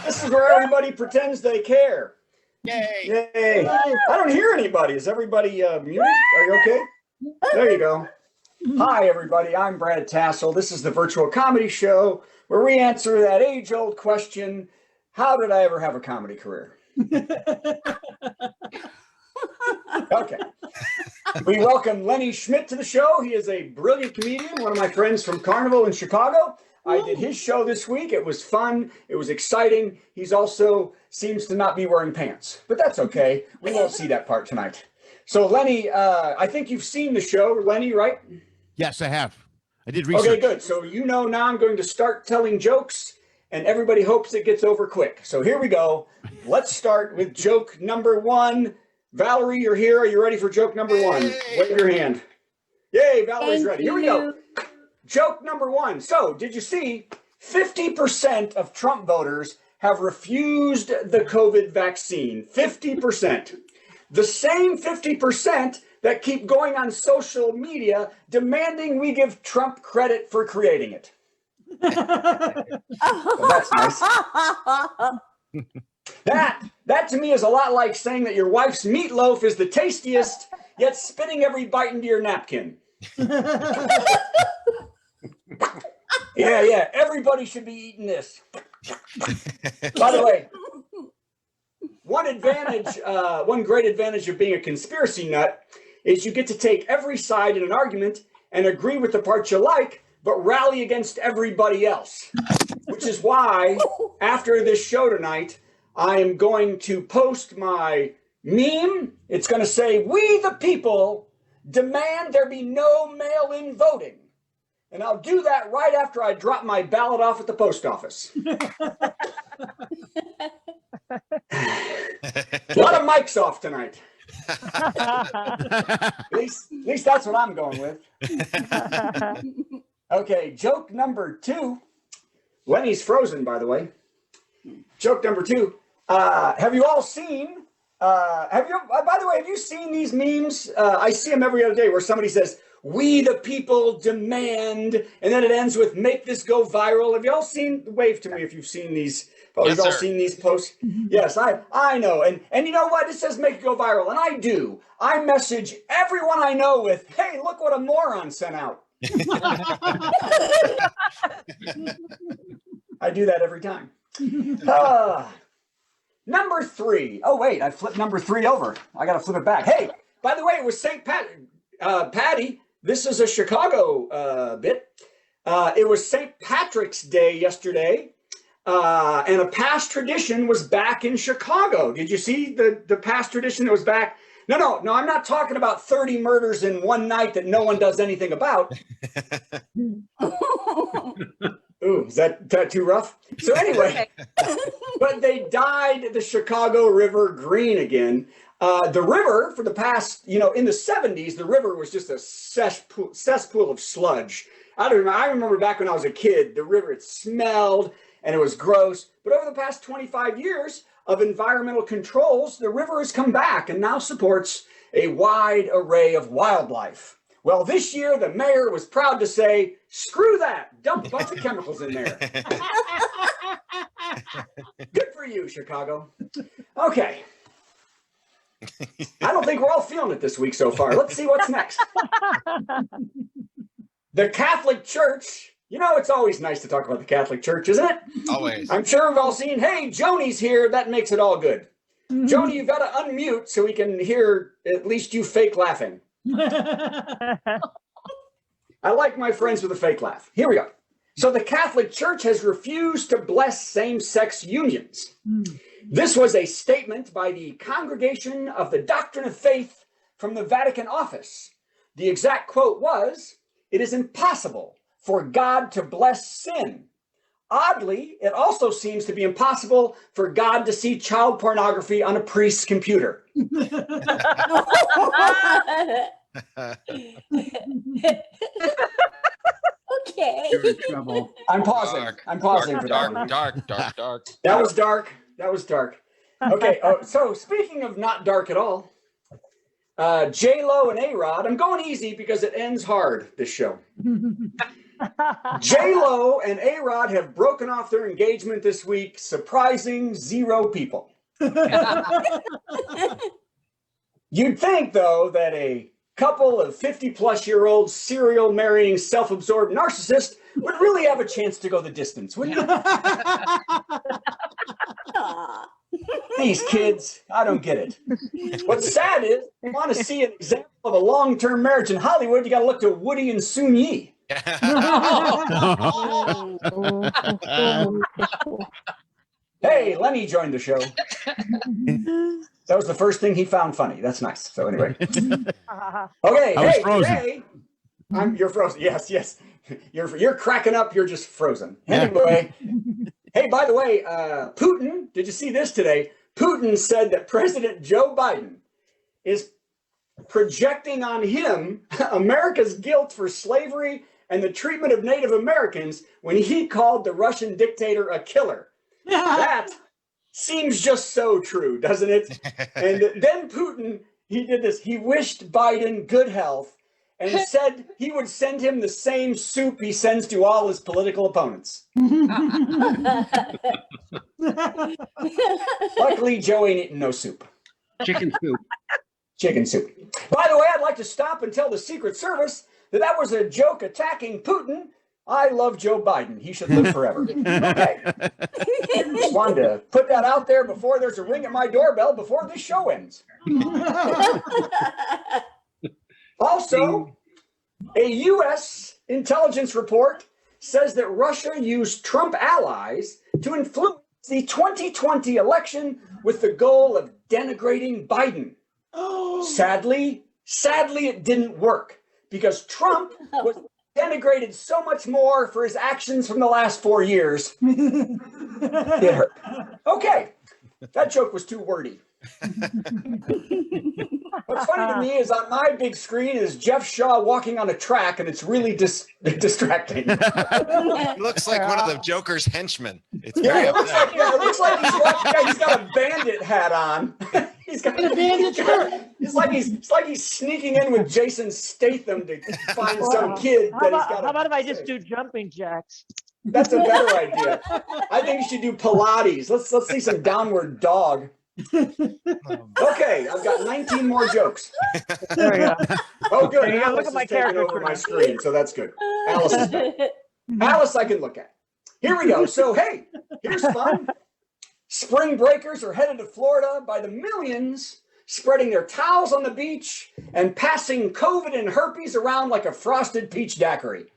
This is where everybody pretends they care. Yay! Yay! I don't hear anybody. Is everybody muted? Are you okay? There you go. Hi, everybody. I'm Brad Tassel. This is the Virtual Comedy Show where we answer that age-old question, how did I ever have a comedy career? Okay. We welcome Lenny Schmidt to the show. He is a brilliant comedian, one of my friends from Carnival in Chicago. I did his show this week. It was fun. It was exciting. He's also seems to not be wearing pants, but that's okay. We won't see that part tonight. So Lenny, I think you've seen the show, Lenny, right? Yes, I have. I did research. Okay, good. So you know now I'm going to start telling jokes, and everybody hopes it gets over quick. So here we go. Let's start with joke number one. Valerie, you're here. Are you ready for joke number one? Wave your hand. Yay, Valerie's ready. Here we go. Joke number one. So, did you see 50% of Trump voters have refused the COVID vaccine? 50%. The same 50% that keep going on social media demanding we give Trump credit for creating it. Well, that's nice. That to me is a lot like saying that your wife's meatloaf is the tastiest, yet spitting every bite into your napkin. Yeah, everybody should be eating this. By the way, one great advantage of being a conspiracy nut is you get to take every side in an argument and agree with the parts you like, but rally against everybody else. Which is why, after this show tonight, I am going to post my meme. It's going to say, "We the people demand there be no mail-in voting." And I'll do that right after I drop my ballot off at the post office. A lot of mics off tonight. At least that's what I'm going with. Okay, joke number two. Lenny's frozen, by the way. Joke number two. Have you all seen? By the way, have you seen these memes? I see them every other day where somebody says, "We the people demand," and then it ends with "make this go viral." Have you all seen? Wave to me if you've seen these. Oh, Yes, you've all sir. seen these posts? Yes, I know. And you know what? It says make it go viral, and I do. I message everyone I know with, "Hey, look what a moron sent out." I do that every time. Number three. Oh, wait, I flipped number three over. I got to flip it back. Hey, by the way, it was St. Patty. This is a Chicago bit. It was St. Patrick's Day yesterday, and a past tradition was back in Chicago. Did you see the past tradition that was back? No, I'm not talking about 30 murders in one night that no one does anything about. Ooh, is that too rough? So anyway, but they dyed the Chicago River green again. The river for the past, in the 70s, the river was just a cesspool of sludge. I remember back when I was a kid, the river, it smelled and it was gross. But over the past 25 years of environmental controls, the river has come back and now supports a wide array of wildlife. Well, this year, the mayor was proud to say, "Screw that, dump a bunch of chemicals in there." Good for you, Chicago. Okay. I don't think we're all feeling it this week so far. Let's see what's next. The Catholic Church. It's always nice to talk about the Catholic Church, isn't it? Always. I'm sure we've all seen, "Hey, Joni's here." That makes it all good. Joni, you've got to unmute so we can hear at least you fake laughing. I like my friends with a fake laugh. Here we go. So the Catholic Church has refused to bless same-sex unions. This was a statement by the Congregation of the Doctrine of Faith from the Vatican office. The exact quote was, "It is impossible for God to bless sin. Oddly, it also seems to be impossible for God to see child pornography on a priest's computer." Okay. You're in trouble. I'm pausing. Dark, I'm pausing for that one. dark. That was dark. Okay, so speaking of not dark at all, J-Lo and A-Rod, I'm going easy because it ends hard, this show. J-Lo and A-Rod have broken off their engagement this week, surprising 0 people. You'd think, though, that a couple of 50-plus-year-old serial marrying self-absorbed narcissists would really have a chance to go the distance, wouldn't you? These kids, I don't get it. What's sad is, if you want to see an example of a long-term marriage in Hollywood, you got to look to Woody and Soon Yi. Hey, Lenny joined the show. That was the first thing he found funny. That's nice. So anyway. Okay, hey, today, you're frozen. Yes. You're cracking up. You're just frozen. Anyway. Hey, by the way, Putin, did you see this today? Putin said that President Joe Biden is projecting on him America's guilt for slavery and the treatment of Native Americans when he called the Russian dictator a killer. That seems just so true, doesn't it? And then Putin, he did this. He wished Biden good health and said he would send him the same soup he sends to all his political opponents. Luckily, Joe ain't eating no soup. Chicken soup. Chicken soup. By the way, I'd like to stop and tell the Secret Service that was a joke attacking Putin. I love Joe Biden. He should live forever. Okay. Just wanted to put that out there before there's a ring at my doorbell before this show ends. Also, a U.S. intelligence report says that Russia used Trump allies to influence the 2020 election with the goal of denigrating Biden. Sadly, it didn't work because Trump was denigrated so much more for his actions from the last 4 years. It hurt. Okay, that joke was too wordy. What's funny to me is on my big screen is Jeff Shaw walking on a track, and it's really distracting. He looks like one of the Joker's henchmen. It's it looks like he's got a bandit hat on. He's got a bandit shirt. It's like he's sneaking in with Jason Statham to find some kid that he's got. How about if I just do jumping jacks? That's a better idea. I think you should do Pilates. Let's see some downward dog. Okay, I've got 19 more jokes. There we go. Oh, good. There you go. Alice Look at my is taking character over my creation. screen, so that's good. Alice is done. Alice, I can look at. Here we go. So, hey, here's fun. Spring breakers are headed to Florida by the millions, spreading their towels on the beach and passing COVID and herpes around like a frosted peach daiquiri.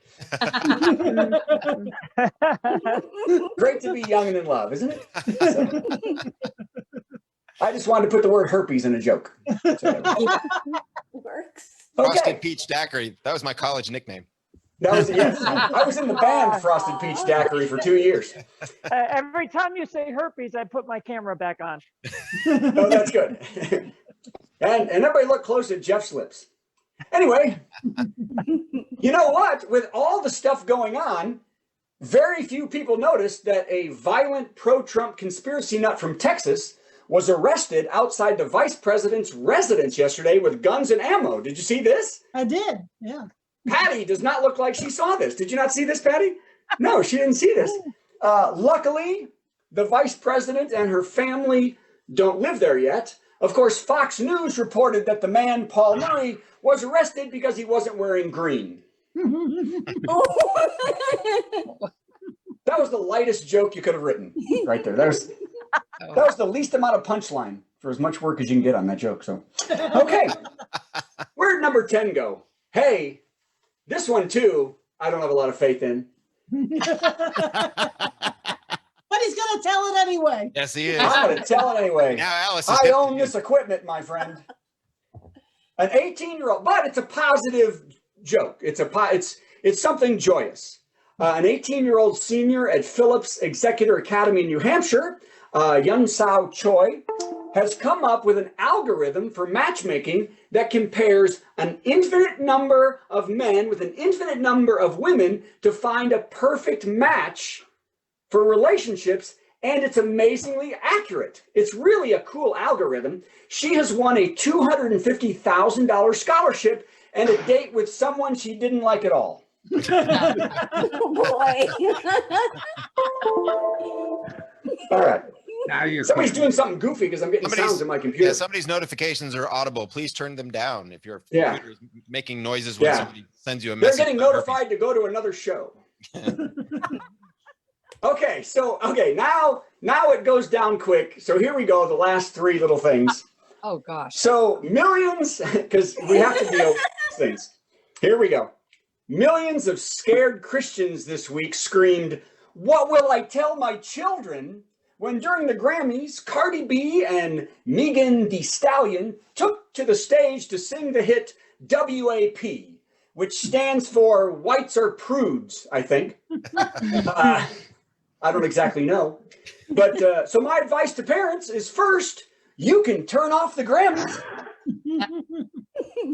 Great to be young and in love, isn't it? So, I just wanted to put the word herpes in a joke. Works. Frosted Peach Daiquiri. That was my college nickname. That was, yes. I was in the band Frosted Peach Daiquiri for 2 years. Every time you say herpes, I put my camera back on. Oh, that's good. And everybody look close at Jeff's lips. Anyway, you know what? With all the stuff going on, very few people noticed that a violent pro-Trump conspiracy nut from Texas was arrested outside the vice president's residence yesterday with guns and ammo. Did you see this? I did, yeah. Patty does not look like she saw this. Did you not see this, Patty? No, she didn't see this. Luckily, the vice president and her family don't live there yet. Of course, Fox News reported that the man, Paul Murray, was arrested because he wasn't wearing green. That was the lightest joke you could have written right there. That was the least amount of punchline for as much work as you can get on that joke. So, okay. Where'd number 10 go? Hey, this one too, I don't have a lot of faith in. But he's going to tell it anyway. Yes, he is. I'm going to tell it anyway. Now Alice is I own this equipment, my friend. An 18-year-old, but it's a positive joke. It's something joyous. An 18-year-old senior at Phillips Executive Academy in New Hampshire, Yun Sao Choi, has come up with an algorithm for matchmaking that compares an infinite number of men with an infinite number of women to find a perfect match for relationships, and it's amazingly accurate. It's really a cool algorithm. She has won a $250,000 scholarship and a date with someone she didn't like at all. Oh, boy. All right. Now you're Somebody's cooking. doing something goofy because I'm getting Somebody's- sounds in my Yeah, computer. somebody's notifications are audible. Please turn them down if your Yeah. computer is making noises when Yeah. somebody sends you a They're message. getting about herpes. notified to go to another show. Okay, so now it goes down quick. So here we go, the last three little things. Oh, gosh. So millions, because we have to deal with these things. Here we go. Millions of scared Christians this week screamed, "What will I tell my children?" when during the Grammys, Cardi B and Megan Thee Stallion took to the stage to sing the hit WAP, which stands for Whites Are Prudes, I think. I don't exactly know. But so my advice to parents is first, you can turn off the Grammys.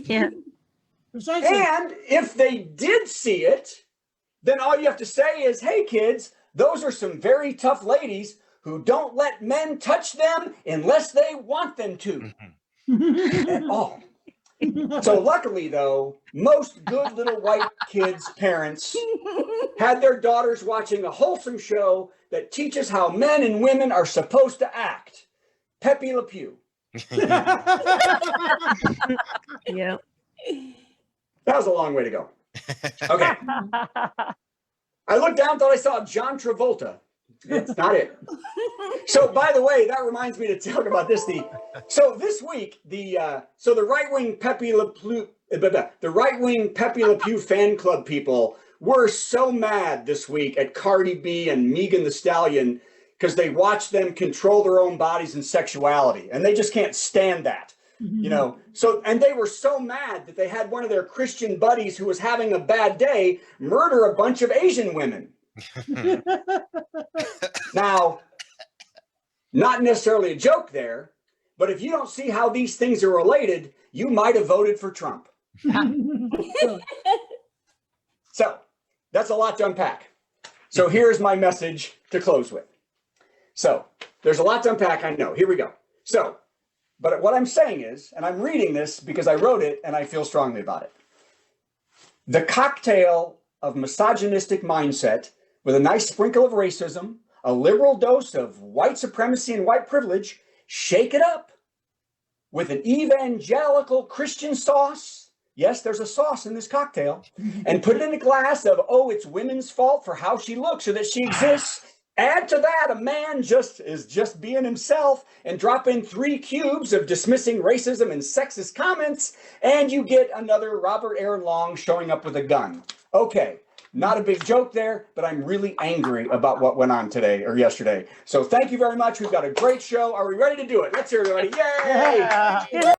Yeah. Precisely. And if they did see it, then all you have to say is, hey, kids, those are some very tough ladies who don't let men touch them unless they want them to at all. So luckily, though, most good little white kids' parents had their daughters watching a wholesome show that teaches how men and women are supposed to act. Pepe Le Pew. Yeah. That was a long way to go. Okay. I looked down, thought I saw John Travolta. That's not it. So, by the way, that reminds me to talk about this. So this week, the right-wing Pepe Le Pew, the right-wing Pepe Le Pew fan club people were so mad this week at Cardi B and Megan Thee Stallion because they watched them control their own bodies and sexuality, and they just can't stand that. You know, so, and they were so mad that they had one of their Christian buddies who was having a bad day murder a bunch of Asian women. Now, not necessarily a joke there, but if you don't see how these things are related, you might have voted for Trump. So that's a lot to unpack. So here's my message to close with. So there's a lot to unpack, I know. Here we go. So, but what I'm saying is, and I'm reading this because I wrote it and I feel strongly about it. The cocktail of misogynistic mindset with a nice sprinkle of racism, a liberal dose of white supremacy and white privilege, shake it up with an evangelical Christian sauce. Yes, there's a sauce in this cocktail. And put it in a glass of, oh, it's women's fault for how she looks or that she exists. Add to that, a man is just being himself, and drop in 3 cubes of dismissing racism and sexist comments, and you get another Robert Aaron Long showing up with a gun. Okay, not a big joke there, but I'm really angry about what went on today or yesterday. So thank you very much. We've got a great show. Are we ready to do it? Let's hear everybody. Yay! Yeah.